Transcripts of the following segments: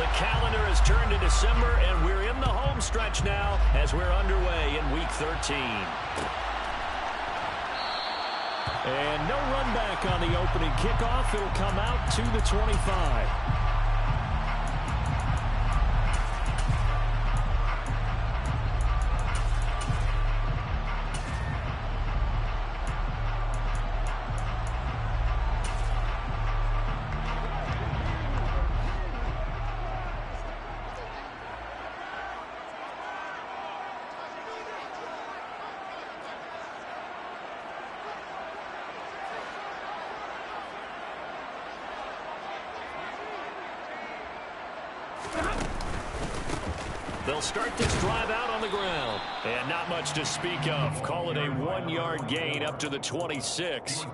The calendar has turned to December, and we're in the home stretch now as we're underway in Week 13. And no run back on the opening kickoff. It'll come out to the 25. They'll start this drive out on the ground. And not much to speak of. Call it a 1-yard gain up to the 26.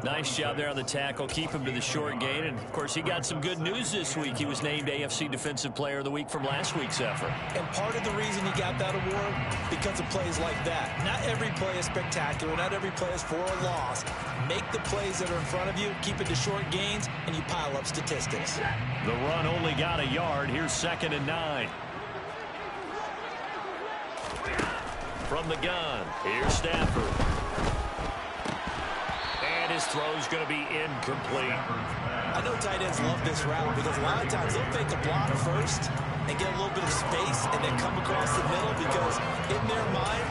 Nice job there on the tackle. Keep him to the short gain. And, of course, he got some good news this week. He was named AFC Defensive Player of the Week from last week's effort. And part of the reason he got that award, because of plays like that. Not every play is spectacular. Not every play is for a loss. Make the plays that are in front of you, keep it to short gains, and you pile up statistics. The run only got a yard. Here's 2nd and 9. From the gun, here's Stafford. And his throw's going to be incomplete. I know tight ends love this route because a lot of times they'll fake a block first and get a little bit of space and then come across the middle because in their mind,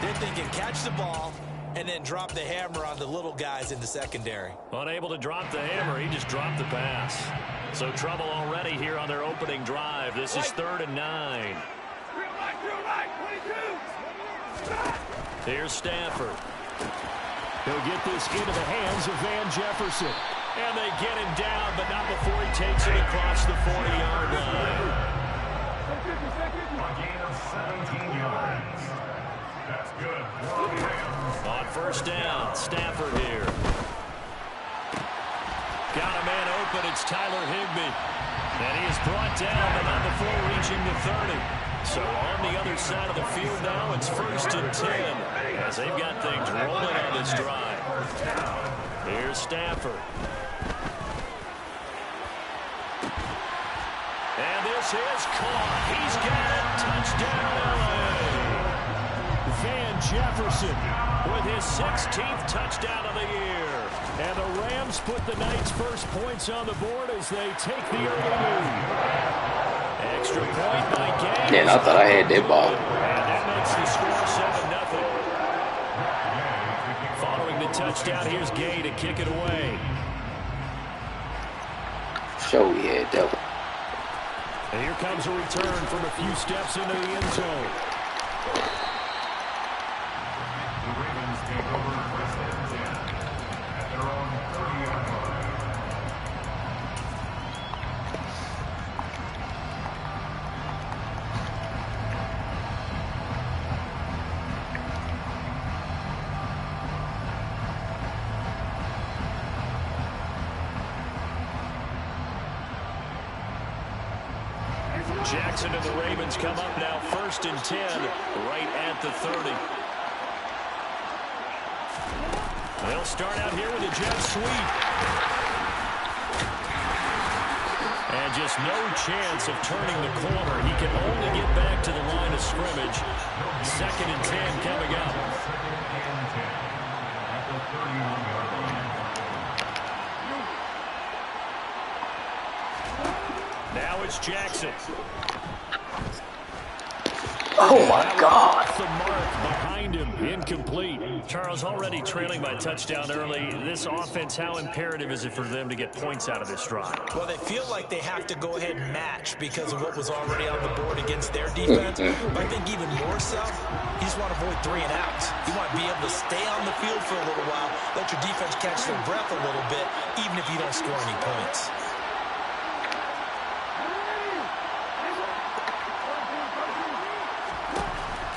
they're thinking catch the ball and then drop the hammer on the little guys in the secondary. Unable to drop the hammer, he just dropped the pass. So trouble already here on their opening drive. This is 3rd and 9. Here's Stafford. He'll get this into the hands of Van Jefferson. And they get him down, but not before he takes it across the 40-yard line. A gain of 17 yards. That's good. On 1st down, Stafford here. Got a man open. It's Tyler Higbee. And he is brought down, but not before reaching the 30. So on the other side of the field now, it's 1st and 10 as they've got things rolling on this drive. Here's Stafford. And this is caught. He's got it. Touchdown, LA. Van Jefferson with his 16th touchdown of the year. And the Rams put the night's first points on the board as they take the early lead. Extra point by Gay. Yeah, I thought I had that ball. And that makes the score 7-0. Following the touchdown, here's Gay to kick it away. Sure, we had that one. And here comes a return from a few steps into the end zone. The Ravens take over 1st and 10 at their own 30-yard line. Jackson and the Ravens come up now 1st and 10 right at the 30. They'll start out here with a jet sweep. And just no chance of turning the corner. He can only get back to the line of scrimmage. 2nd and 10 coming up. Now it's Jackson. Oh, my God. Off the mark behind him. Incomplete. Charles, already trailing by touchdown early. This offense, how imperative is it for them to get points out of this drive? Well, they feel like they have to go ahead and match because of what was already on the board against their defense. But I think even more so, you just want to avoid 3 and outs. You want to be able to stay on the field for a little while, let your defense catch their breath a little bit, even if you don't score any points.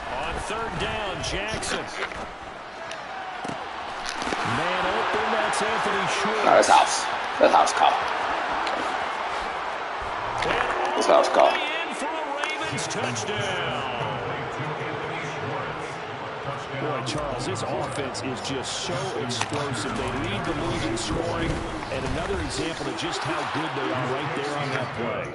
On 3rd down, Jackson. Man open, that's Anthony Schwartz. No, that's house. That's house call. That's house call. In for a Ravens touchdown. Boy, Charles, this offense is just so explosive. They lead the league in scoring, and another example of just how good they are right there on that play.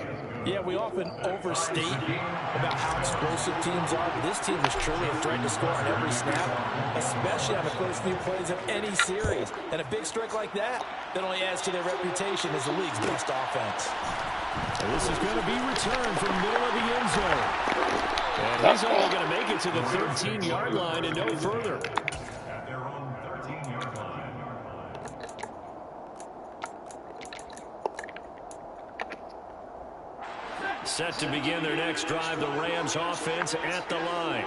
Yeah, we often overstate about how explosive teams are. This team is truly a threat to score on every snap, especially on the first few plays of any series. And a big strike like that only adds to their reputation as the league's best offense. And this is going to be returned from the middle of the end zone. And he's only going to make it to the 13-yard line and no further. At their own 13-yard line. Set to begin their next drive, the Rams offense at the line.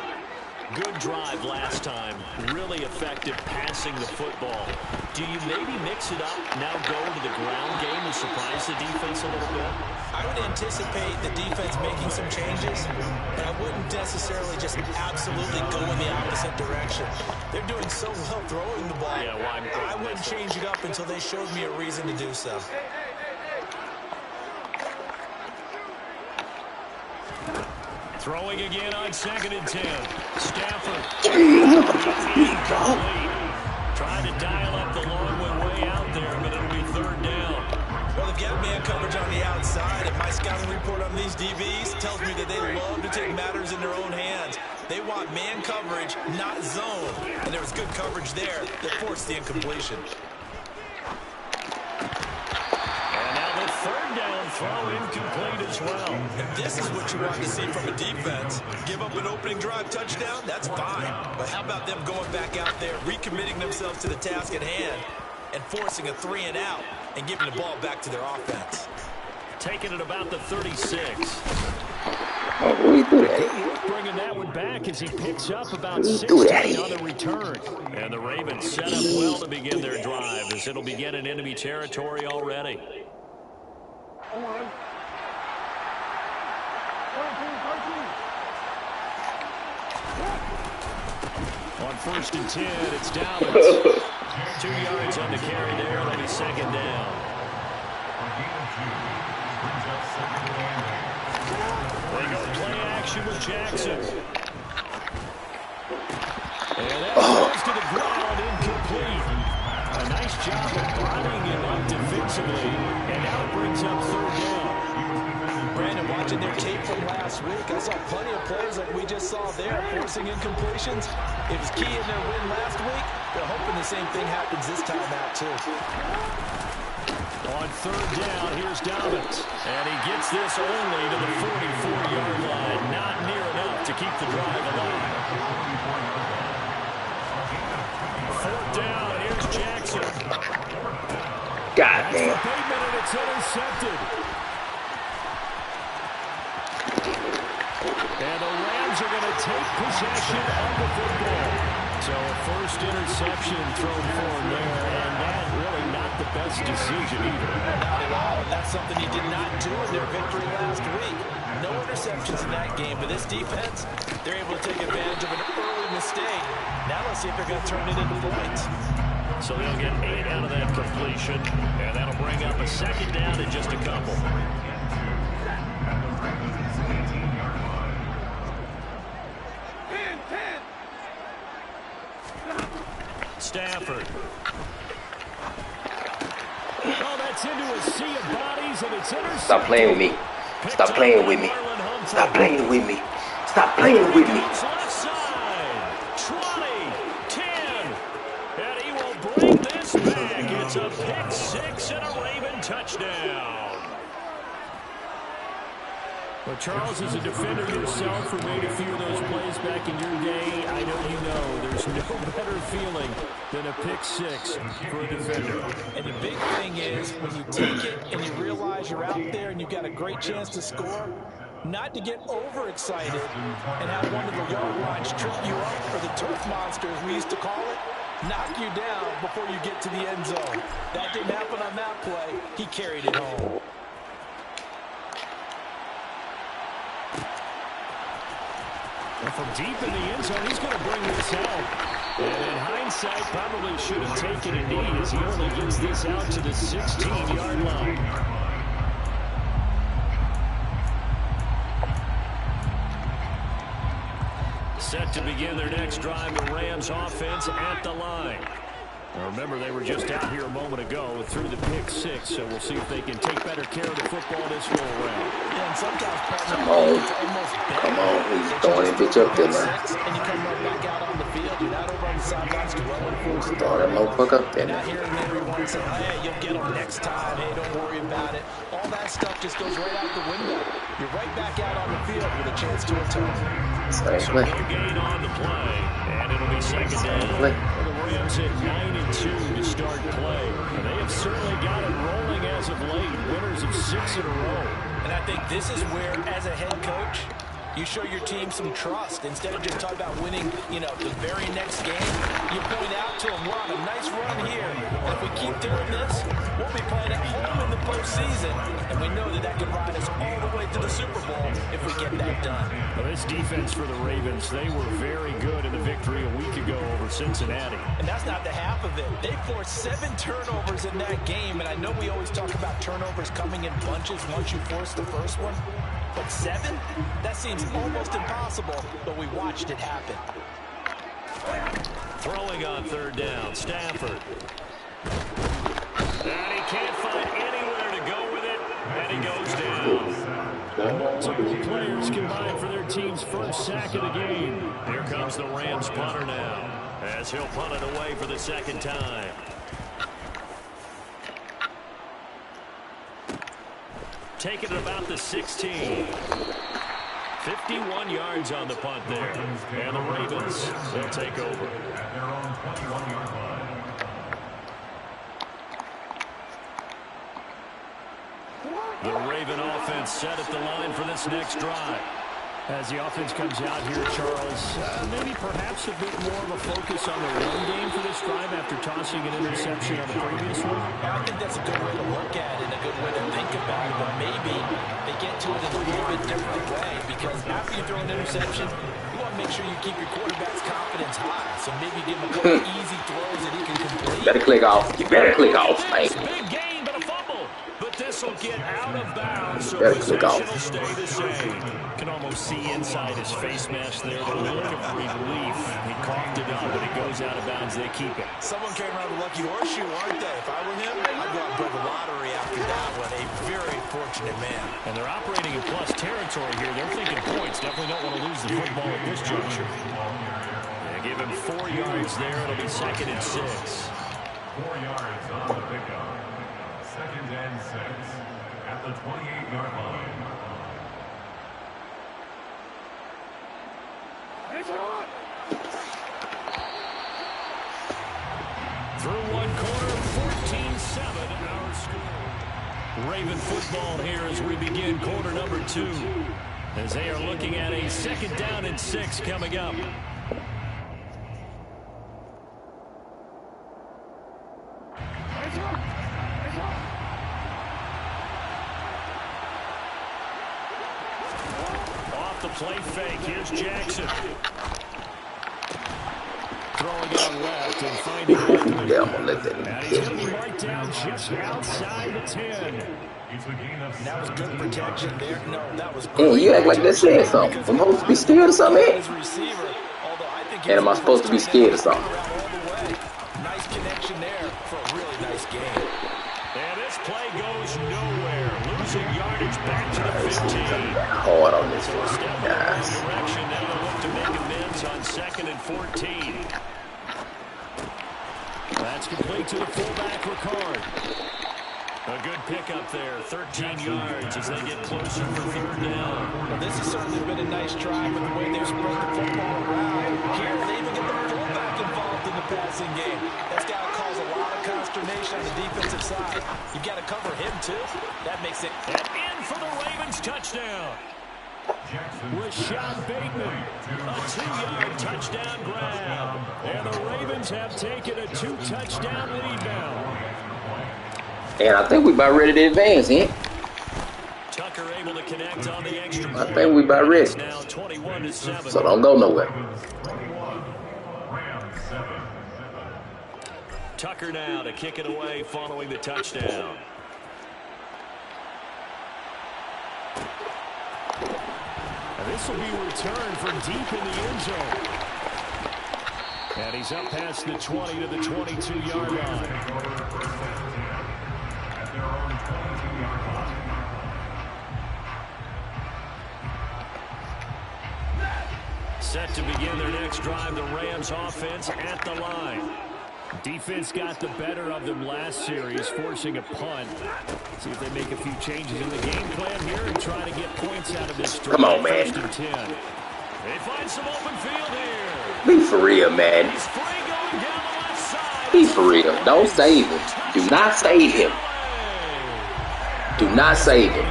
Good drive last time. Really effective passing the football. Do you maybe mix it up, now go to the ground game to surprise the defense a little bit? I would anticipate the defense making some changes, but I wouldn't necessarily just absolutely go in the opposite direction. They're doing so well throwing the ball. Yeah, well, I wouldn't change it up until they showed me a reason to do so. Throwing again on 2nd and 10. Stafford. Trying to dial up the long way out there, but it'll be 3rd down. Well, they've got man coverage on the outside, and my scouting report on these DBs tells me that they love to take matters in their own hands. They want man coverage, not zone. And there was good coverage there that forced the incompletion. Third down throw incomplete as well. And this is what you want to see from a defense. Give up an opening drive touchdown, that's fine. But how about them going back out there, recommitting themselves to the task at hand, and forcing a 3-and-out and giving the ball back to their offense. Taking it about the 36. Oh, we do that. Bringing that one back as he picks up about 16 on the return. And the Ravens set up well to begin their drive as it'll begin in enemy territory already. On 1st and 10, it's Dallas. 2 yards on the carry there. That'll be 2nd down. They go play action with Jackson. And that goes to the ground, incomplete. A nice job of bodying him up defensively. And now it brings up 3rd down. Brandon, watching their tape from last week, I saw plenty of plays like we just saw there, forcing incompletions. It was key in their win last week. They're hoping the same thing happens this time out, too. On 3rd down, here's Dobbins. And he gets this only to the 44-yard line. Not near enough to keep the drive alive. 4th down, here's Jackson. God That's damn. the pavement, and it's intercepted. And the Rams are going to take possession of the football. So a first interception thrown for him there, and that really not the best decision either. Not at all, and that's something he did not do in their victory last week. No interceptions in that game, but this defense, they're able to take advantage of an early mistake. Now let's see if they're going to turn it into points. So they'll get 8 out of that completion, and that'll bring up a 2nd down in just a couple. Stafford. Oh, that's into a sea of bodies, and it's intercepted. Stop playing with me. Stop playing with me. Stop playing with me. Stop playing with me. Left side. 20, 10. And he will bring this back. It's a pick 6 and a Raven touchdown. Well, Charles, as a defender yourself who made a few of those plays back in your day, I know you know there's no better feeling than a pick 6 for a defender. And the big thing is when you take it and you realize you're out there and you've got a great chance to score, not to get overexcited and have one of the yard lines trip you up, or the turf monster, as we used to call it, knock you down before you get to the end zone. That didn't happen on that play. He carried it home. And from deep in the end zone, he's going to bring this out. And in hindsight, probably should have taken a knee as he only gets this out to the 16-yard line. Set to begin their next drive, the Rams offense at the line. Remember, they were just out here a moment ago through the pick six, so we'll see if they can take better care of the football this go around. Yeah, and sometimes, partner, Come on. it's almost better. Come on. He's throwing that bitch up there, man. And you come right back out on the field. You're not over on the sidelines dwelling for He's throwing that motherfucker up there, You're not man. hearing everyone say, hey, you'll get them next time. Hey, don't worry about it. All that stuff just goes right out the window. You're right back out on the field with a chance to atone. Same So play. no gain on the play, and it'll be second down. Play. The Rams at 9-2 to start play. And they have certainly got it rolling as of late. Winners of 6 in a row. And I think this is where, as a head coach, you show your team some trust. Instead of just talking about winning, the very next game, you point out to them, we're on a nice run here. And if we keep doing this, we'll be playing at home in the postseason. And we know that can ride us all the way to the Super Bowl if we get that done. Well, this defense for the Ravens, they were very good in the victory a week ago over Cincinnati. And that's not the half of it. They forced 7 turnovers in that game. And I know we always talk about turnovers coming in bunches once you force the first one. But 7? That seems almost impossible, but we watched it happen. Throwing on third down, Stafford. And he can't find anywhere to go with it, and he goes down. Multiple players combined for their team's first sack of the game. Here comes the Rams punter now, as he'll punt it away for the second time. Taking it about the 16. 51 yards on the punt there. And the Ravens, they'll take over. At their own 21-yard line. The Raven offense set at the line for this next drive. As the offense comes out here, Charles, maybe perhaps a bit more of a focus on the run game for this drive after tossing an interception on the previous one. I think that's a good way to look at it and a good way to think about it, but maybe they get to it in a little bit different way because after you throw an interception, you want to make sure you keep your quarterback's confidence high. So maybe give him a couple easy throws that he can complete. Better click off. You better click off, man. Big gain, but a fumble. But this will get out of bounds, so Better click possession off. will stay the same. Can almost see inside his face mask there the look of relief. He coughed it up, but it goes out of bounds. They keep it. Someone came around with a lucky horseshoe, aren't they? If I were him, I'd go out and play the lottery after that one. A very fortunate man. And they're operating in plus territory here. They're thinking points. Definitely don't want to lose the football at this juncture. They give him 4 yards there. It'll be second and 6. 4 yards on the pickup. Second and 6 at the 28-yard line. Through one quarter, 14-7 our score. Raven football here as we begin quarter number 2. As they are looking at a second down and 6 coming up. Off the play fake, here's Jackson. Throwing out left and finding Likely. Yeah, I'm gonna let that And he's hit going to me. be marked down just outside the 10. It's a gain of That was good protection there. No, that was Yeah, you act like that said something. I'm supposed to be scared of something, man. his receiver, although I think And am I supposed to be scared of something? all the way. Nice connection there for a really nice game. And this play goes nowhere. Losing yardage back to the 15. Hard on this So a one, step in the wrong guys. direction. Now they look to make amends on second and 14. That's complete to the fullback, Ricard. A good pickup there, 13 yards as they get closer for third down. Well, this has certainly been a nice drive with the way they've spread the football around. Here, they even get the fullback involved in the passing game. That's got to cause a lot of consternation on the defensive side. You've got to cover him, too. That makes it... And in for the Ravens touchdown. Rashad Bateman, a 2-yard touchdown grab. And the Ravens have taken a 2-touchdown lead now. And I think we about ready to advance, eh? Tucker able to connect on the extra I point. think we about ready. It's now 21-7. So don't go nowhere. Tucker now to kick it away following the touchdown. And this will be returned from deep in the end zone. And he's up past the 20 to the 22-yard line. Set to begin their next drive, the Rams offense at the line. Defense got the better of them last series, forcing a punt. See if they make a few changes in the game plan here and try to get points out of this. Come on, man. 1st and 10. They find some open field here. Be for real, man. He's free going down the left side. Be for real. Don't save him. Do not save him. Do not save him. He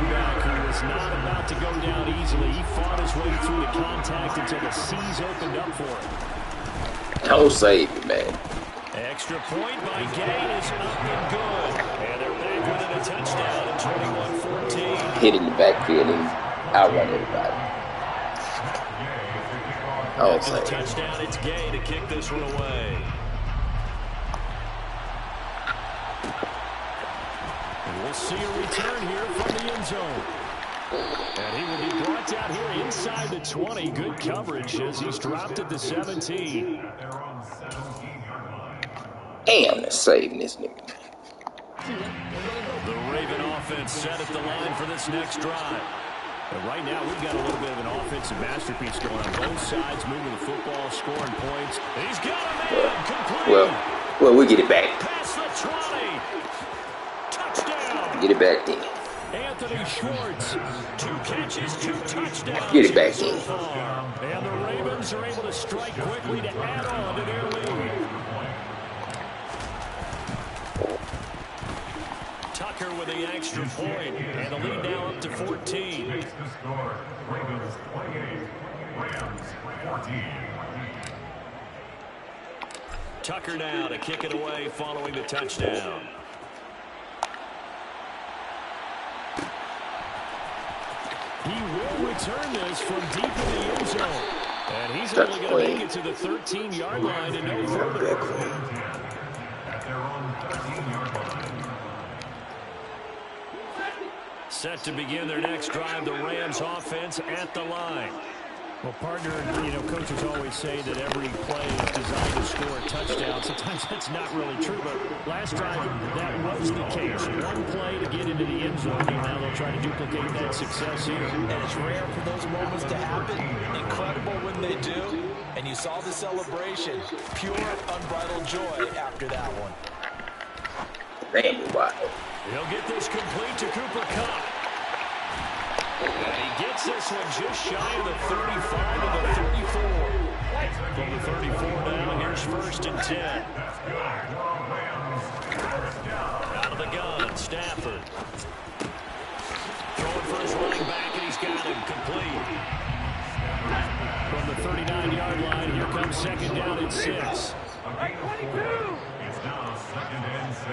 was not about to go down easily. He fought his way through the contact until the seas opened up for him. Don't save him, man. Extra point by Gay is up and good. And they're back within a touchdown at 21-14. Hit in the backfield and outrun everybody. Don't After the save him. touchdown, it's Gay to kick this one away. And we'll see a return here from the end zone. And he will be brought down here inside the 20. Good coverage as he's dropped at the 17. Damn, they're saving this nigga. The Raven offense set at the line for this next drive. But right now, we've got a little bit of an offensive masterpiece going on both sides, moving the football, scoring points. He's got a man complete. Well, we get it back. Past the 20. Touchdown. Get it back then. Anthony Schwartz. 2 catches, 2 touchdowns. Get it back so then. far. And the Ravens are able to strike quickly to add on to their lead. Tucker with the extra point, and the lead now up to 14. Makes the score. Ravens 28, Rams 14. Tucker now to kick it away following the touchdown. He will return this from deep in the end zone. And he's only going to make it to the 13-yard line and no further. At their own 13-yard line. Set to begin their next drive, the Rams offense at the line. Well, partner, coaches always say that every play is designed to score a touchdown. Sometimes that's not really true, but last drive, that was the case. One play to get into the end zone, and now they'll try to duplicate that success here. And it's rare for those moments to happen. Incredible when they do. And you saw the celebration. Pure, unbridled joy after that one. Damn, wow. He'll get this complete to Cooper Kupp. And he gets this one just shy of the 35 to the 34. From the 34 now, here's 1st and 10. Out of the gun, Stafford. Throwing for his running back, and he's got him complete. From the 39-yard line, here comes 2nd down and 6. It's now 2nd and 6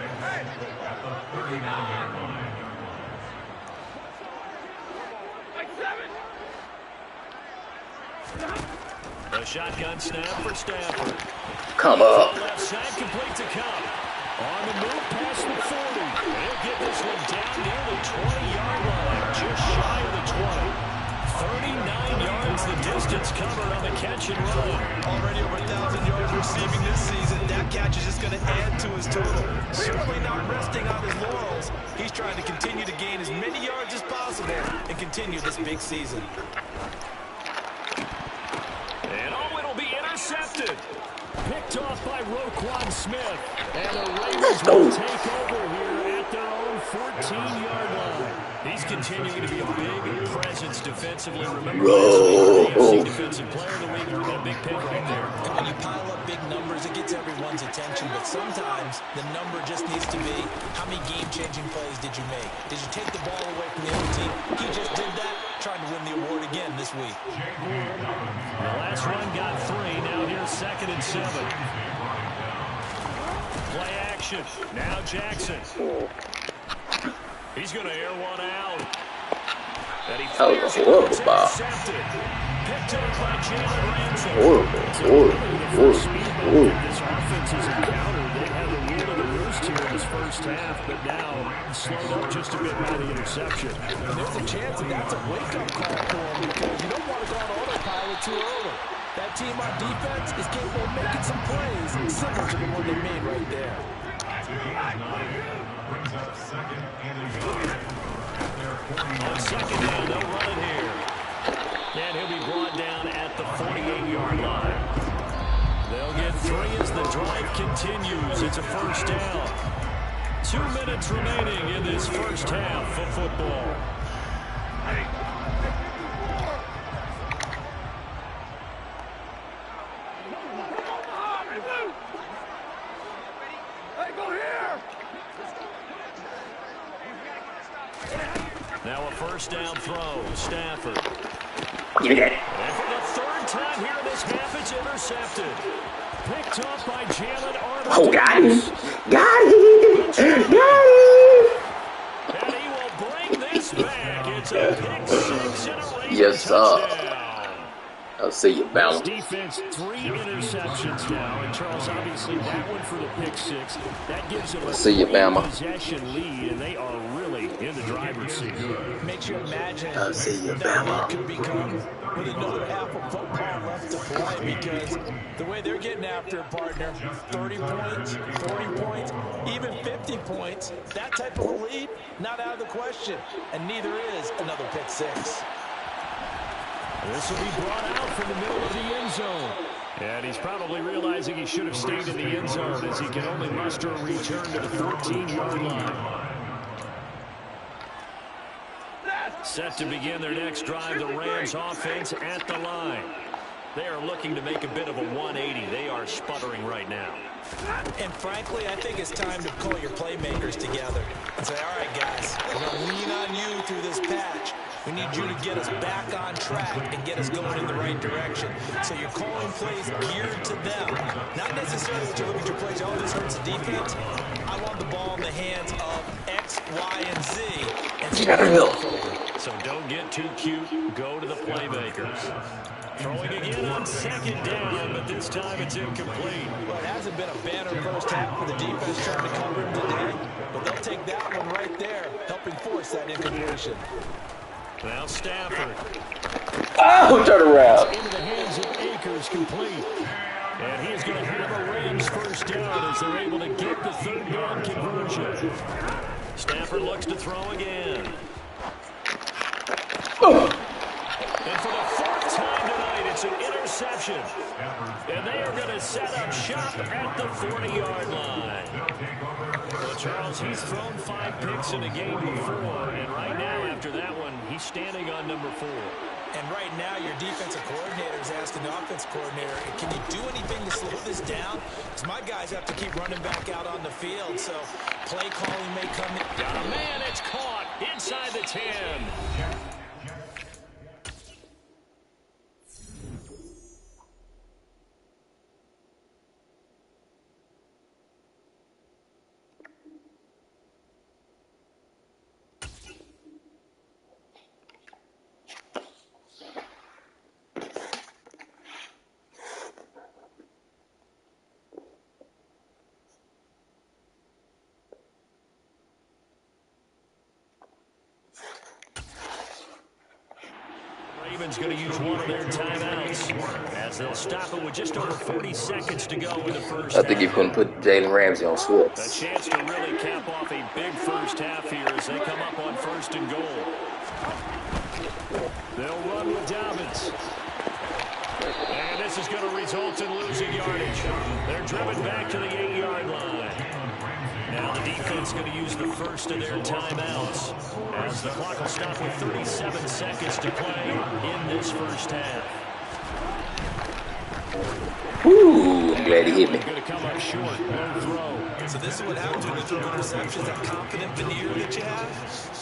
at the 39-yard line. A shotgun snap for Stafford. Come up. Left side complete to Kupp. On the move past the 40. He'll get this one down near the 20-yard line, just shy of the 20. 39 yards the distance covered on the catch and run. Already over 1,000 yards receiving this season. That catch is just going to add to his total. Certainly not resting on his laurels. He's trying to continue to gain as many yards as possible and continue this big season. And it'll be intercepted. Picked off by Roquan Smith. And the Ravens will take over here at their own 14-yard line. He's continuing to be a big presence defensively. Remember last week, the AFC Defensive Player of the Week with a big pick right there. When you pile up big numbers, it gets everyone's attention, but sometimes the number just needs to be, how many game-changing plays did you make? Did you take the ball away from the other team? He just did that, trying to win the award again this week. The last run got 3. Now here's 2nd and 7. Play action. Now Jackson. He's going to air one out. And he fires it. Horrible, It's Bob. intercepted. Picked up by Jalen Ramsey. Horrible. This offense has encountered. They had the rule of the roost here in this first half, but now slowed up just a bit by the interception. And there's a chance that that's a wake-up call for him because you don't want to go on autopilot too early. That team on defense is capable of making some plays similar to the one they made right there. Brings up second and a yard at their 40. On second down, they'll run it here. And he'll be brought down at the 48-yard line. They'll get 3 as the drive continues. It's a first down. 2 minutes remaining in this first half of football. Now a first down throw. Stafford. Give me that. And for the 3rd time here in this half, it's intercepted. Picked up by Jalen Arnold. Oh, got him. Got him. Got him. And he will bring this back. It's a pick 6 and a Raven Yes, sir. touchdown. I'll see you, Bama. Defense, 3 interceptions now. And Charles, obviously, that one for the pick 6. That gives them a See you, Bama. possession lead, and they are really in the driver's seat. Makes you imagine I'll see you, what that Bama. lead could become with another half of football left to play, because the way they're getting after it, partner, 30 points, 40 points, even 50 points, that type of a lead, not out of the question, and neither is another pick 6. This will be brought out from the middle of the end zone. And he's probably realizing he should have stayed in the end zone, as he can only muster a return to the 14-yard line. Set to begin their next drive, the Rams offense at the line. They are looking to make a bit of a 180. They are sputtering right now. And frankly, I think it's time to call your playmakers together and say, all right, guys, we're going to lean on you through this patch. We need you to get us back on track and get us going in the right direction. So you're calling plays geared to them. Not necessarily to look at your plays, oh, this hurts the defense. I want the ball in the hands of X, Y, and Z. And so don't get too cute. Go to the playmakers. Throwing again on second down, but this time it's incomplete. Well, it hasn't been a banner first half for the defense trying to cover him today, but they'll take that one right there, helping force that incompletion. Now Stafford. Oh, turn around. Into the hands of Akers, complete. And he is going to have a Rams first down as they're able to get the 3rd down conversion. Stafford looks to throw again. Oh. And for the 4th time tonight, it's an interception. And they are going to set up shop at the 40-yard line. Well, Charles, he's thrown 5 picks in a game before, and right now, after that one, he's standing on number 4. And right now, your defensive coordinator is asking the offense coordinator, can you do anything to slow this down? Because my guys have to keep running back out on the field, so play calling may come in. Got a man, it's caught inside the 10. Ravens going to use one of their timeouts as they'll stop it with just over 40 seconds to go in the first I think you're going to put Jalen Ramsey on A Swift. chance to really cap off a big first half here as they come up on 1st and goal. They'll run with Dobbins. And this is going to result in losing yardage. They're driven back to the 8-yard line. Now the defense going to use the first of their timeouts as the clock will stop with 37 seconds to play in this first half. Ooh, I'm glad he hit me. Going to come up short, no throw. So this is what happens when you throw interceptions, that confident veneer that you have.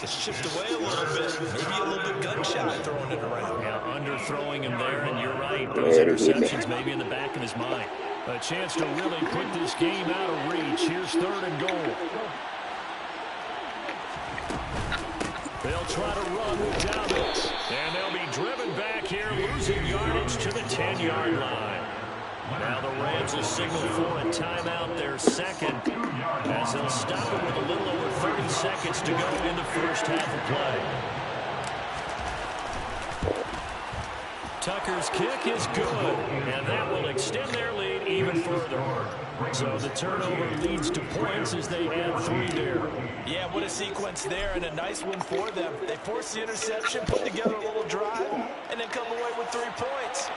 It's chipped away a little bit, maybe a little bit gun-shy throwing it around. Yeah, underthrowing him there, and you're right. Those interceptions maybe in the back of his mind. A chance to really put this game out of reach. Here's 3rd and goal. They'll try to run with Dobbins. And they'll be driven back here, losing yardage to the 10-yard line. Now the Rams will signal for a timeout, their second, as they'll stop it with a little over 30 seconds to go in the first half of play. Tucker's kick is good, and that will extend their lead even further. So the turnover leads to points as they add 3 there. Yeah, what a sequence there, and a nice win for them. They forced the interception, put together a little drive, and then come away with 3 points.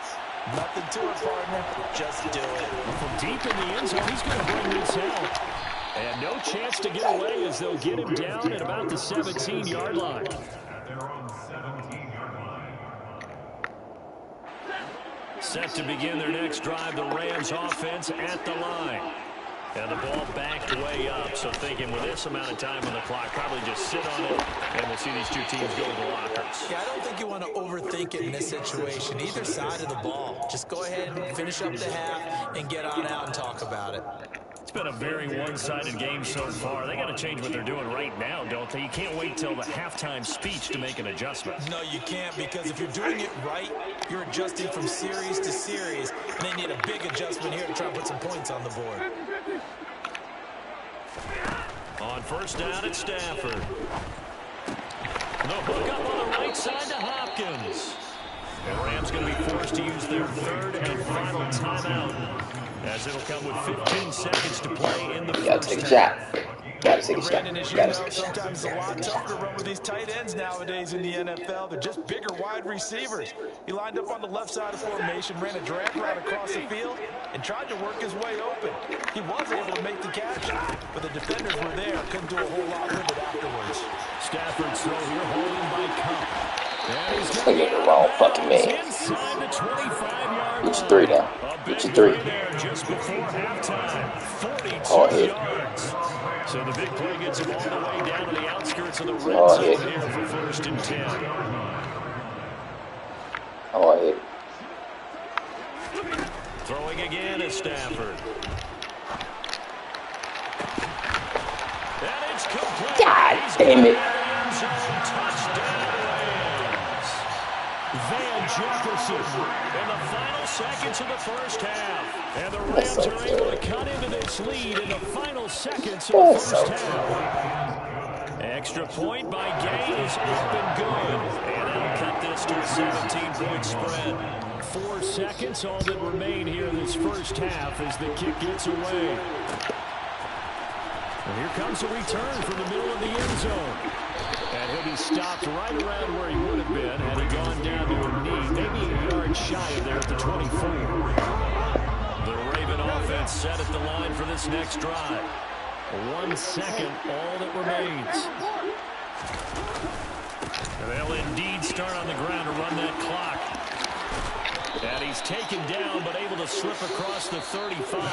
Nothing to it, partner. Just do it. From deep in the end zone, he's going to bring this help. And no chance to get away as they'll get him down at about the 17-yard line. At their own 17-yard line. Set to begin their next drive, the Rams offense at the line. And the ball backed way up, so thinking with this amount of time on the clock, probably just sit on it, and we'll see these two teams go to the lockers. Yeah, I don't think you want to overthink it in this situation. Either side of the ball. Just go ahead and finish up the half and get on out and talk about it. It's been a very one-sided game so far. They got to change what they're doing right now, don't they? You can't wait till the halftime speech to make an adjustment. No, you can't, because if you're doing it right, you're adjusting from series to series, and they need a big adjustment here to try and put some points on the board. On first down at Stafford. The hook up on the right side to Hopkins. The Rams going to be forced to use their 3rd and final timeout, as it'll come with 15 seconds to play in the first half. Gotta take a shot. Brandon, as you know, sometimes it's a lot tougher to run with these tight ends nowadays in the NFL. They're just bigger wide receivers. He lined up on the left side of formation, ran a drag route across the field, and tried to work his way open. He was able to make the catch, but the defenders were there. Couldn't do a whole lot with it afterwards. Stafford's throw here, holding by Cup. Look at the wrong fucking man. Inside the 25-yard Get your 3 now. Get your 3. there just before halftime. 42 Oh, yards. So the big play gets him all the way down to the outskirts of the red Oh, zone hit. here for 1st and 10. Oh, I hit. Throwing again is Stafford. And it's complete. God damn it. Touchdown Rams. Van Jefferson in the final seconds of the first half. And the Rams are able to cut into this lead in the final seconds of the first half. Extra point by Gay is up and good. And that'll cut this to a 17-point spread. 4 seconds, all that remain here in this first half as the kick gets away. And here comes a return from the middle of the end zone. And he'll be stopped right around where he would have been had he gone down to a knee, maybe a yard shy of there at the 24. The Raven offense set at the line for this next drive. 1 second, all that remains. And they'll indeed start on the ground to run that clock. And he's taken down, but able to slip across the 35.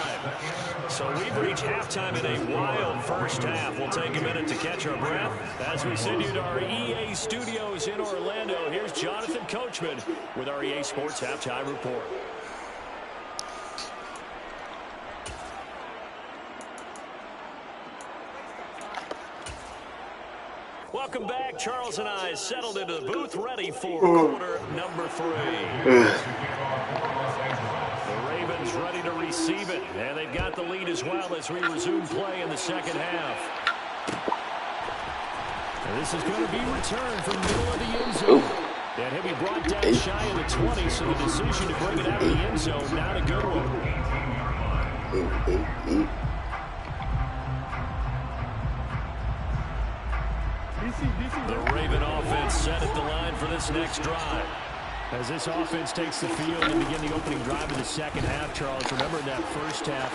So we've reached halftime in a wild first half. We'll take a minute to catch our breath as we send you to our EA studios in Orlando. Here's Jonathan Coachman with our EA Sports Halftime Report. Welcome back. Charles and I settled into the booth, ready for quarter number 3. The Ravens ready to receive it, and they've got the lead as well as we resume play in the second half. And this is going to be returned from the middle of the end zone. And he'll be brought down shy of the 20, so the decision to bring it out of the end zone, not a good one. The Raven offense set at the line for this next drive. As this offense takes the field and begin the opening drive of the second half, Charles, remember in that first half,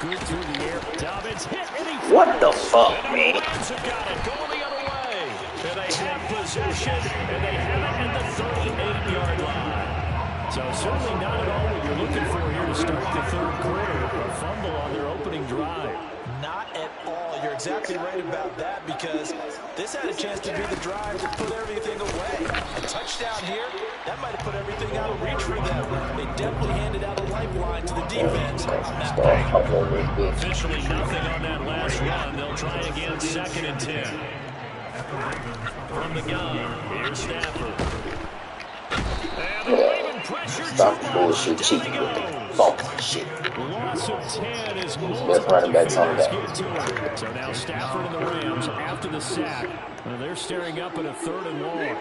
good through the air. Dobbins hit, and he What the fuck, and man? the Rams have got it, going the other way. And they have possession, and they have it at the 38-yard line. So certainly not at all what you're looking for here to start the third quarter. A fumble on their opening drive. Not at all. You're exactly right about that, because this had a chance to be the drive to put everything away. A touchdown here, that might have put everything out of reach for them. They definitely handed out a lifeline to the defense on that play. Officially nothing on that last run. They'll try again, 2nd and 10. From the gun, here's Stafford. And the Raven pressure. Stop the bullshit cheating with the fucking shit. Loss of 10 is Best running backs on the back. So now Stafford and the Rams after the sack. They're staring up at a 3rd and long.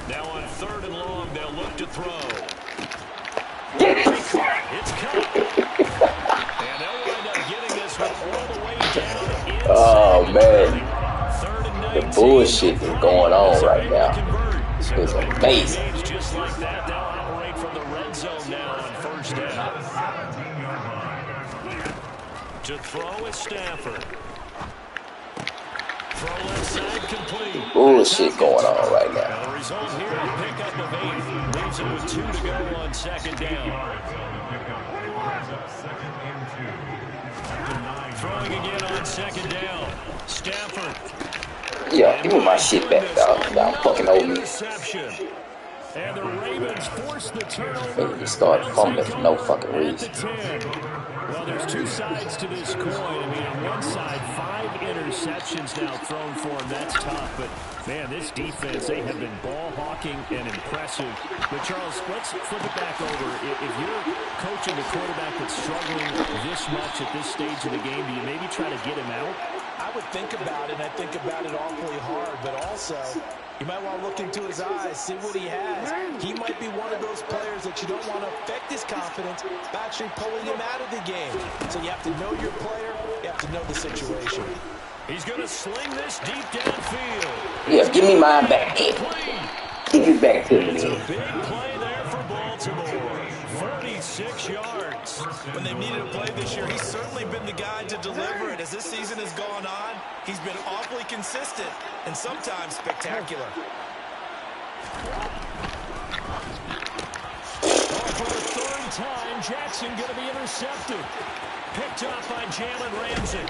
Now on 3rd and long, they'll look to throw. Yes! It's caught. And they'll wind up getting this one all the way down inside. Oh, man. 3rd and 19. The bullshit is going on right now. It's amazing. Just like that, they'll operate from the red zone now on 1st down. To throw is Stafford. Throw left side complete. Bullshit going on right now. Now the result here, a pickup of 8. Leaves it with 2 to go on 2nd down. Throwing again on 2nd down. Stafford. Yeah, give me my shit back, dog. Y'all fucking owe me. Interception. And the Ravens force the turnover. They start fumbling for no fucking reason. Well, there's 2 sides to this coin. I mean, on one side, 5 interceptions now thrown for him. That's tough. But, man, this defense, they have been ball hawking and impressive. But, Charles, let's flip it back over. If you're coaching a quarterback that's struggling this much at this stage of the game, do you maybe try to get him out? I would think about it, and I think about it awfully hard, but also you might want to look into his eyes, see what he has. He might be one of those players that you don't want to affect his confidence by actually pulling him out of the game. So you have to know your player, you have to know the situation. He's going to sling this deep downfield. Yeah, give me mine back. Give it back to me. It's a big play there for Baltimore. 46 yards. When they've needed a play this year, he's certainly been the guy to deliver it. As this season has gone on, he's been awfully consistent and sometimes spectacular. For the 3rd time, Jackson going to be intercepted. Picked up by Jalen Ramsey.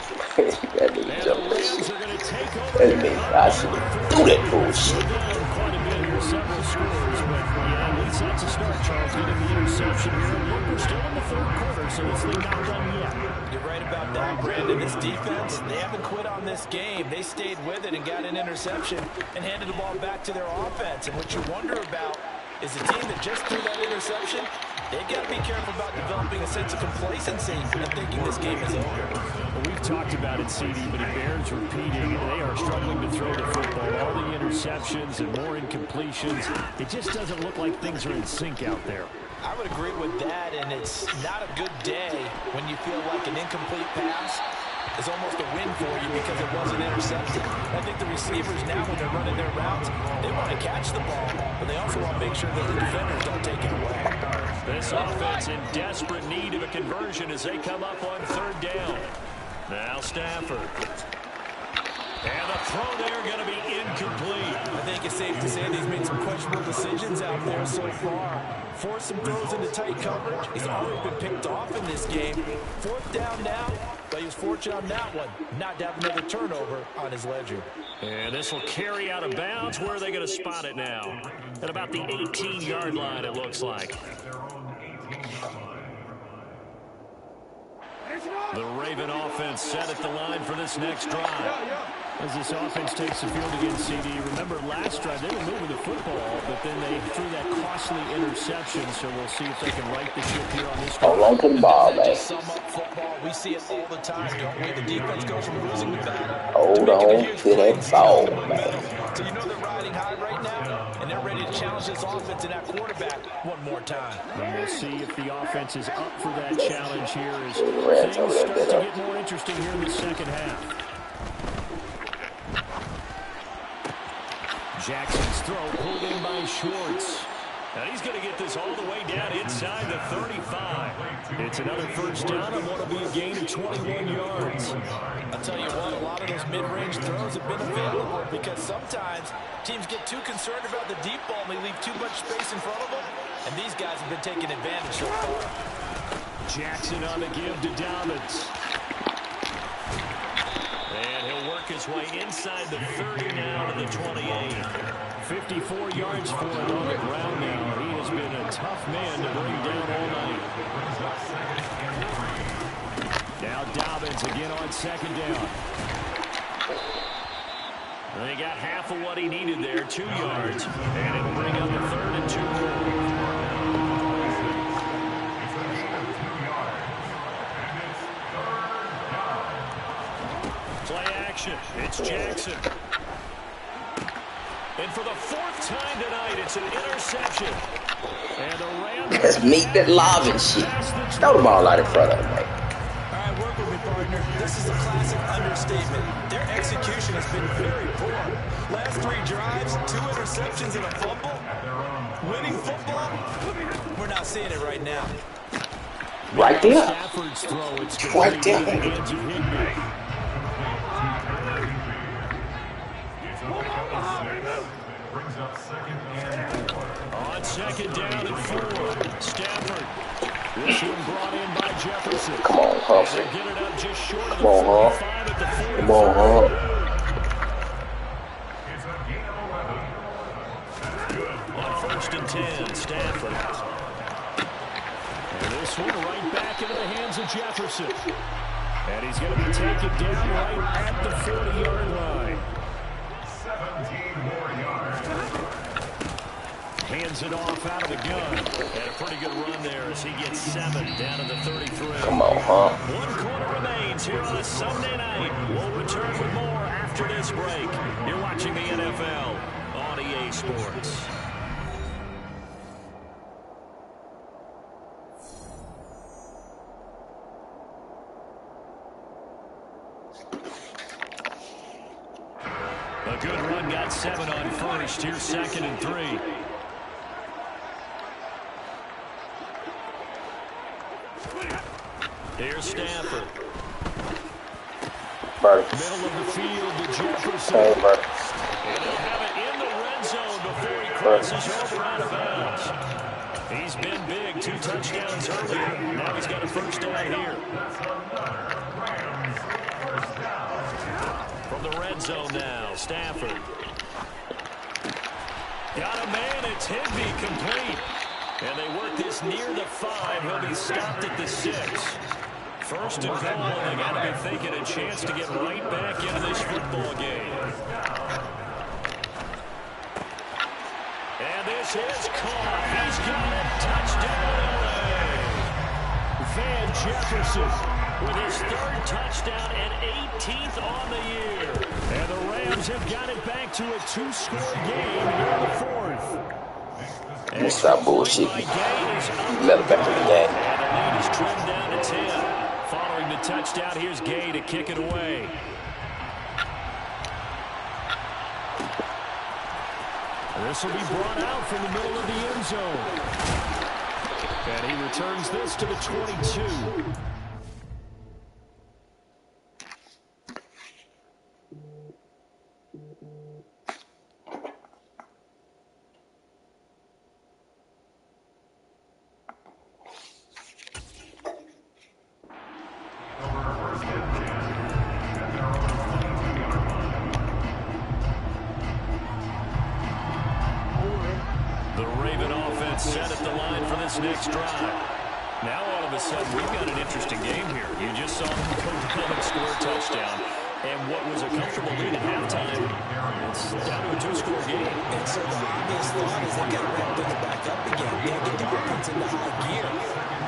That nigga And the jumped that Rams shit. are going to take over. That nigga, I should do that bullshit. Quite a bit here, several scores, but yeah, at least that's a start, Charles. Getting the interception here. Look, we're still in the 3rd quarter, so this thing not done yet. You're right about that, Brandon. This defense, they haven't quit on this game. They stayed with it and got an interception and handed the ball back to their offense. And what you wonder about is a team that just threw that interception, they've got to be careful about developing a sense of complacency and thinking this game is over. Well, we've talked about it, CD, but it bears repeating. They are struggling to throw the football. All the interceptions and more incompletions. It just doesn't look like things are in sync out there. I would agree with that, and it's not a good day when you feel like an incomplete pass is almost a win for you because it wasn't intercepted. I think the receivers now, when they're running their routes, they want to catch the ball, but they also want to make sure that the defenders don't take it away. This offense in desperate need of a conversion as they come up on 3rd down. Now Stafford. And the throw there going to be incomplete. I think it's safe to say that he's made some questionable decisions out there so far. Forced some throws into tight coverage. He's already been picked off in this game. 4th down now, but he was fortunate on that one, not to have another turnover on his ledger. And this will carry out of bounds. Where are they going to spot it now? At about the 18-yard line, it looks like. The Raven offense set at the line for this next drive. As this offense takes the field against CD, remember last drive they were moving the football, but then they threw that costly interception, so we'll see if they can right the ship here on this drive. Hold on to the ball, man. Just sum up football. We see it all the time, don't we? The defense goes from losing the battle Hold on to that ball, man. So you know they're riding high right now, and they're ready to challenge this offense and that quarterback one more time. And we'll see if the offense is up for that challenge here as Rams things over start there, to get more interesting here in the 2nd half. Jackson's throw pulled in by Schwartz. Now he's going to get this all the way down inside the 35. It's another 1st down and what will be a gain of 21 yards. I'll tell you what, a lot of those mid-range throws have been available because sometimes teams get too concerned about the deep ball and they leave too much space in front of them, and these guys have been taking advantage so far. Jackson on the give to Dobbins. And he'll work his way inside the 30 now to the 28. 54 yards for him on the ground now. He has been a tough man to bring down all night. Now Dobbins again on 2nd down. And they got half of what he needed there, 2 yards. And it'll bring up a 3rd and 2. Play action. It's Jackson. And for the fourth time tonight, it's an interception. And the Rams Let's meet that lob and shit. Throw the ball out in front of him, man. All right, work with me, partner. This is a classic understatement. Their execution has been very poor. Last 3 drives, 2 interceptions and a fumble. Winning football? We're not seeing it right now. Right there. Stafford's throw, it's Right there. in the hands of Higbee. Brings up second and 4. On second down and 4, Stafford. This one brought in by Jefferson. Come on, Humphrey. They'll get it up just short of Come on, the Hump. 45 at the 45. Come on, Hump. It's a gain of 11. On first and 10, Stafford. And this one right back into the hands of Jefferson. And he's going to be taken down right at the 40-yard line. 17 more yards. Hands it off out of the gun. And a pretty good run there as he gets 7 down to the 33. Come on, huh? 1 quarter remains here on a Sunday night. We'll return with more after this break. You're watching the NFL on EA Sports. A good run, got 7 on first. Here's second and 3. Here's Stafford. Burks. Middle of the field to Jefferson. Hey, Burks. And he'll have it in the red zone before he crosses over out of bounds. He's been big, 2 touchdowns earlier. Now he's got a first down here. From the red zone now, Stafford. Got a man, it's Higbee complete. And they work this near the 5. He'll be stopped at the 6. First and goal, and they got to be thinking a chance to get right back into this football game. And this is caught. He's got it. Touchdown, LA. Van Jefferson with his 3rd touchdown and 18th on the year. And the Rams have got it back to a 2-score game here in the 4th. We'll stop bullshit. Let it back in the game. And the lead is trimmed down to 10. Following the touchdown, here's Gay to kick it away. This will be brought out from the middle of the end zone. And he returns this to the 22. Set at the line for this next drive. Now all of a sudden we've got an interesting game here. You just saw them go down and score a touchdown. And what was a comfortable lead at halftime, it's down to a 2-score game. And so the obvious thought is they got to ramp things back up again. They got to get the offense into high gear.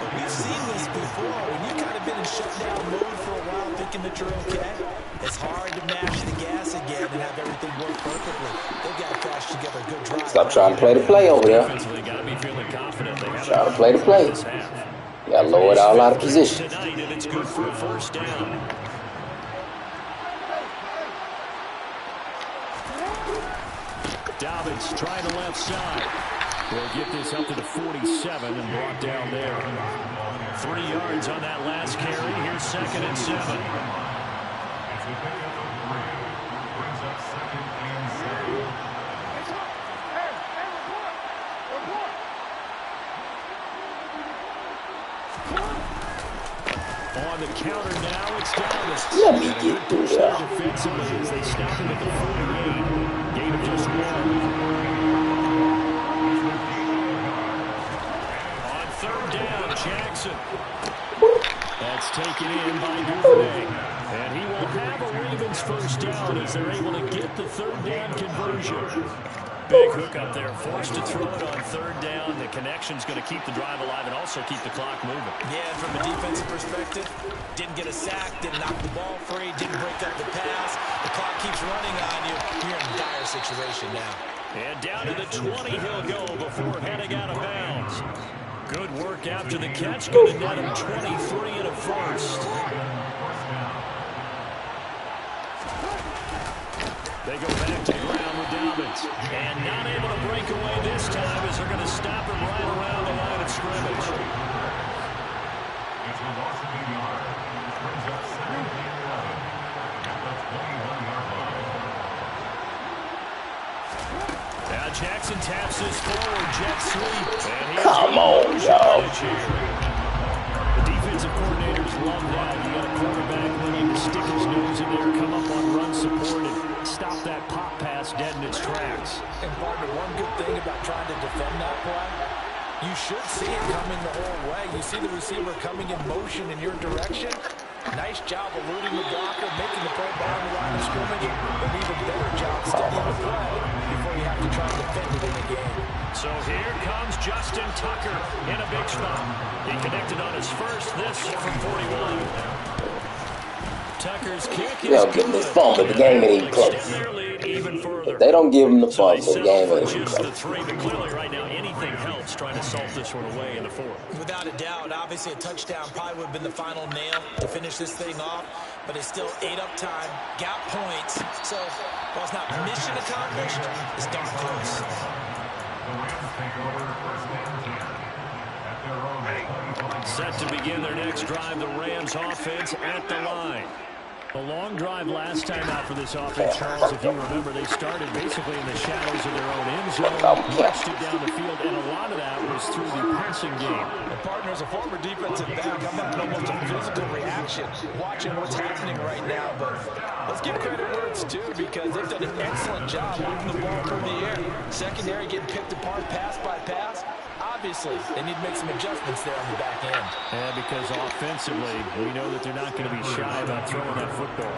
But we've seen this before. When you've kind of been in shutdown mode for a while thinking that you're okay, it's hard to mash the gas again and have everything work perfectly. They've got to crash together a good drive. Stop trying to play the play over there. They got to be feeling confident. Try to play the play. You got to lower it all out of position. Tonight, and it's good for a first down. Dobbins trying the left side. We'll get this up to the 47 and brought down there. 3 yards on that last carry. Here's second and 7. It's a pickup of 3. Brings up second and 7. On the counter now, it's Dobbins. Let me get through there. Defensively as they stop him at the 48. Gain of just 1. On third down, Jackson. That's taken in by Duvernay. And he will have a Ravens first down as they're able to get the third down conversion. Big hook up there, forced to throw it on third down. The connection's going to keep the drive alive and also keep the clock moving. Yeah, from a defensive perspective, didn't get a sack, didn't knock the ball free, didn't break up the pass. The clock keeps running on you. You're in a dire situation now. And down to the 20 he'll go before heading out of bounds. Good work after the catch. Going to net him 23 and a first. They go back to the ground with Dobbins. And not able to break away this time as they're going to stop him right around the line of scrimmage. It's a loss of 8 yards. Brings up 7th and 11 at the 21-yard line. Now Jackson taps this forward jet sweep. Come on, y'all. The defensive coordinators love that. You got a quarterback willing to stick his nose in there, come up on run support, and stop that pop pass dead in its tracks. And partner, one good thing about trying to defend that play, you should see it coming the whole way. You see the receiver coming in motion in your direction. Nice job eluding the blocker, making the play behind the line of scrimmage, and even better job studying the play before you have to try and defend it in the game. So here comes Justin Tucker in a big spot. He connected on his first, this from 41. Tucker's kick is They'll give him the fumble, the game ain't even close. If they don't give him the fumble, the game ain't even close. But clearly right now anything helps trying to salt this one away in the fourth. Without a doubt, obviously a touchdown probably would have been the final nail to finish this thing off, but it's still 8 up time, got points, so while it's not mission accomplished, it's darn close. The Rams take over 1st and 10 at their own 20. Set to begin their next drive, the Rams offense at the line. A long drive last time out for this offense, Charles. If you remember, they started basically in the shadows of their own end zone, marched it down the field, and a lot of that was through the passing game. And partners, a former defensive back, I'm having almost a physical reaction watching what's happening right now, but let's give credit where it's due because they've done an excellent job moving the ball through the air. Secondary getting picked apart pass by pass. Obviously, they need to make some adjustments there on the back end. Yeah, because offensively, we know that they're not going to be shy about throwing that football.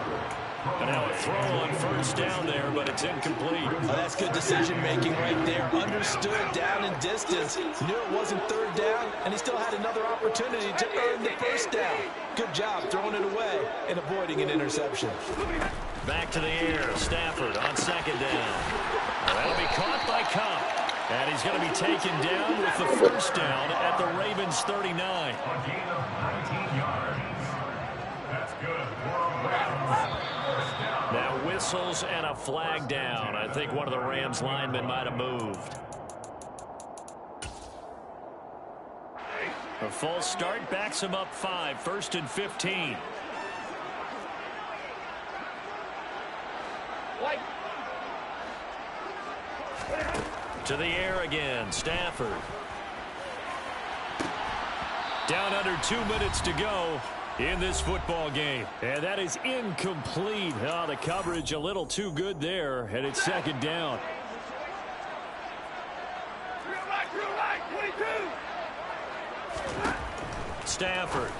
And now a throw on first down there, but it's incomplete. Oh, that's good decision-making right there. Understood down and distance. Knew it wasn't 3rd down, and he still had another opportunity to earn the first down. Good job throwing it away and avoiding an interception. Back to the air. Stafford on 2nd down. That'll be caught by Kupp. And he's going to be taken down with the first down at the Ravens 39. A gain of 19 yards. That's good for Rams. First down. Now whistles and a flag down. I think one of the Rams linemen might have moved. A false start backs him up 5. 1st and 15. To the air again, Stafford. Down under 2 minutes to go in this football game. And that is incomplete. Oh, the coverage a little too good there, and it's 2nd down. Stafford.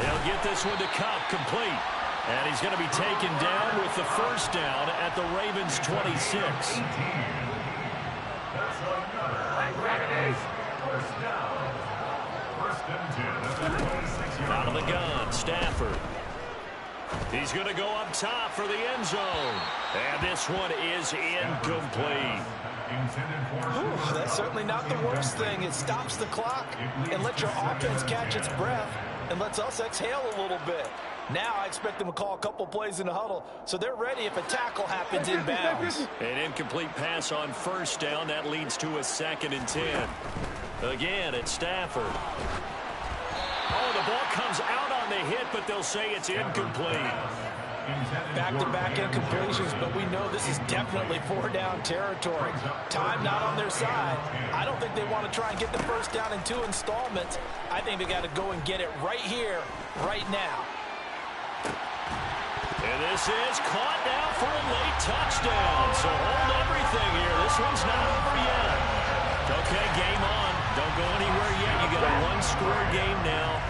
They'll get this one to Kupp, complete. And he's going to be taken down with the first down at the Ravens 26. That's another first down. 1st and 10 at the 26-yard Out of the gun, Stafford. He's going to go up top for the end zone. And this one is incomplete. Ooh, that's certainly not the worst thing. It stops the clock and lets your offense catch its breath and lets us exhale a little bit. Now I expect them to call a couple plays in the huddle, so they're ready if a tackle happens inbounds. An incomplete pass on first down. That leads to a 2nd and 10. Again, it's Stafford. Oh, the ball comes out on the hit, but they'll say it's incomplete. Back-to-back incompletions, but we know this is definitely 4-down territory. Time not on their side. I don't think they want to try and get the first down in 2 installments. I think they got to go and get it right here, right now. And this is caught now for a late touchdown. So hold everything here. This one's not over yet. Okay, game on. Don't go anywhere yet. You got a 1-score game now.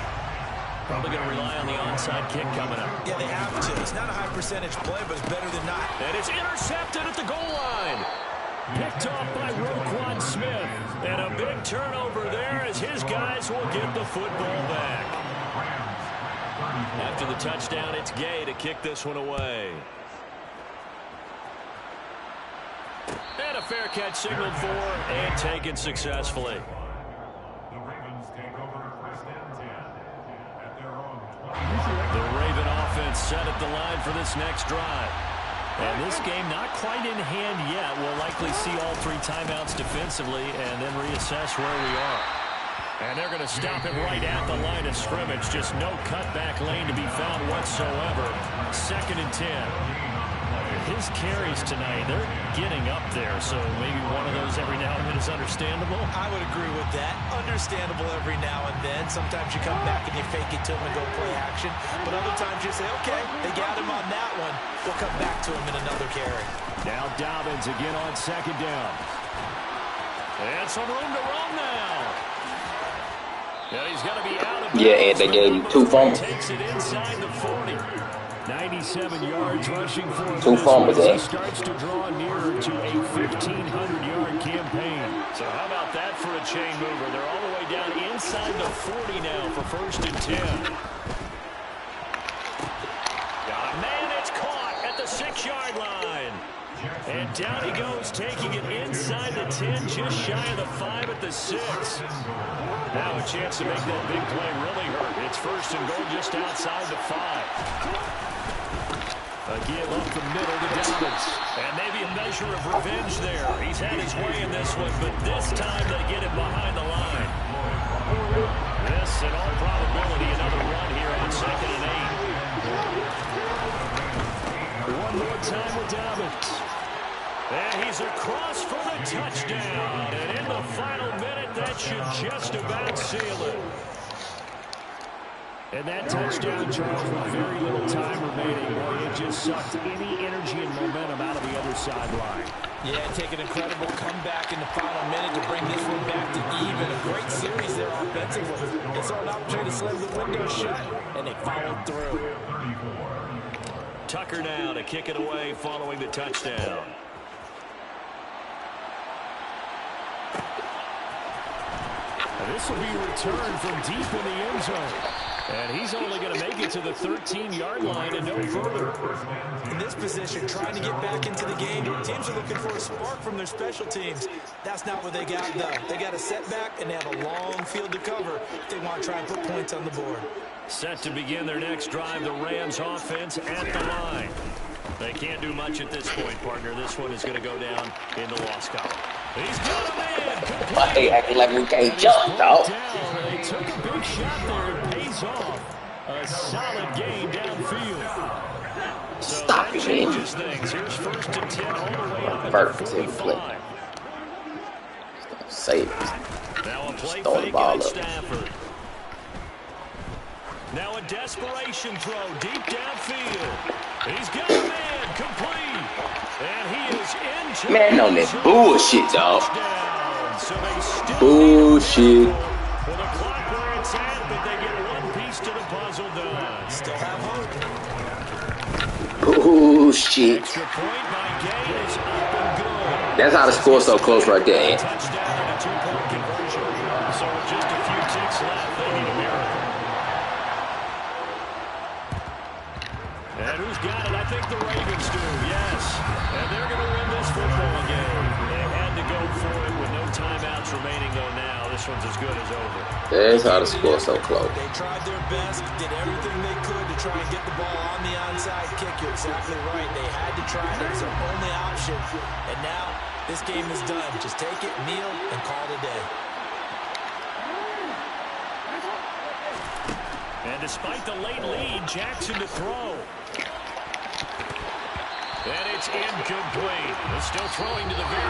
Probably going to rely on the onside kick coming up. Yeah, they have to. It's not a high percentage play, but it's better than not. And it's intercepted at the goal line. Picked off by Roquan Smith. And a big turnover there as his guys will get the football back. After the touchdown, it's Gay to kick this one away. a fair catch signaled for and taken successfully. The Ravens take over first and 10 at their own 20. The Raven offense set at the line for this next drive. And this game not quite in hand yet. We'll likely see all 3 timeouts defensively and then reassess where we are. And they're going to stop it right at the line of scrimmage. Just no cutback lane to be found whatsoever. 2nd and 10. His carries tonight, they're getting up there, so maybe one of those every now and then is understandable. I would agree with that. Understandable every now and then. Sometimes you come back and you fake it to him and go play action. But other times you say, okay, they got him on that one. We'll come back to him in another carry. Now Dobbins again on 2nd down. And some room to run now. And he's going to be out of bounds. Yeah, and they gave him 2 fumbles. Takes it inside the 40. 97 yards rushing for 2 fumbles, He starts to draw nearer to a 1,500-yard campaign. So how about that for a chain mover? They're all the way down inside the 40 now for 1st and 10. Got a man, it's caught at the 6-yard line. And down he goes, taking it inside the 10, just shy of the 5 at the 6. Now a chance to make that big play really hurt. It's 1st and goal just outside the 5. Again, up the middle to Dobbins. And maybe a measure of revenge there. He's had his way in this one, but this time they get him behind the line. This, in all probability, another run here on 2nd and 8. One more time with Dobbins. And he's across for the touchdown. And in the final minute, that should just about seal it. And that touchdown, Charles, with very little time remaining, boy, it just sucked any energy and momentum out of the other sideline. Yeah, take an incredible comeback in the final minute to bring this one back to even. A great series there offensively. They saw an opportunity to slam the window shut, and they followed through. Tucker now to kick it away following the touchdown. And this will be returned from deep in the end zone. And he's only going to make it to the 13-yard line and no further. In this position, trying to get back into the game, teams are looking for a spark from their special teams. That's not what they got, though. They got a setback, and they have a long field to cover if they want to try and put points on the board. Set to begin their next drive, the Rams offense at the line. They can't do much at this point, partner. This one is going to go down in the loss column. He's got a man. But they acting like we can't jump, dog. They took a big shot there. It pays off. A solid gain downfield. So Stop it, man. Things. Here's 1st and 10 all the way up at the 45. Save it. Now a play Throw the fake ball at up. Stafford. Now a desperation throw deep downfield. He's got a man complete. And he is into Man, on that bullshit, dog. So they still Bullshit. with a clock where it's at, but they get one piece to the puzzle done. Still have hope. Bullshit. Extra point by Gay is up and good. That's how the score's so close right there. Touchdown and a 2-point conversion. So with just a few ticks left, they need a miracle. And who's got it? I think the Ravens do, yes. And they're going to win this football game. They had to go for it with no timeouts remaining, though now. This one's as good as over. That's how the score's so close. They tried their best, did everything they could to try and get the ball on the onside kick. You're exactly right. They had to try it. It was their only option. And now this game is done. Just take it, kneel, and call it a day. And despite the late lead, Jackson to throw. And it's incomplete. Still throwing to the very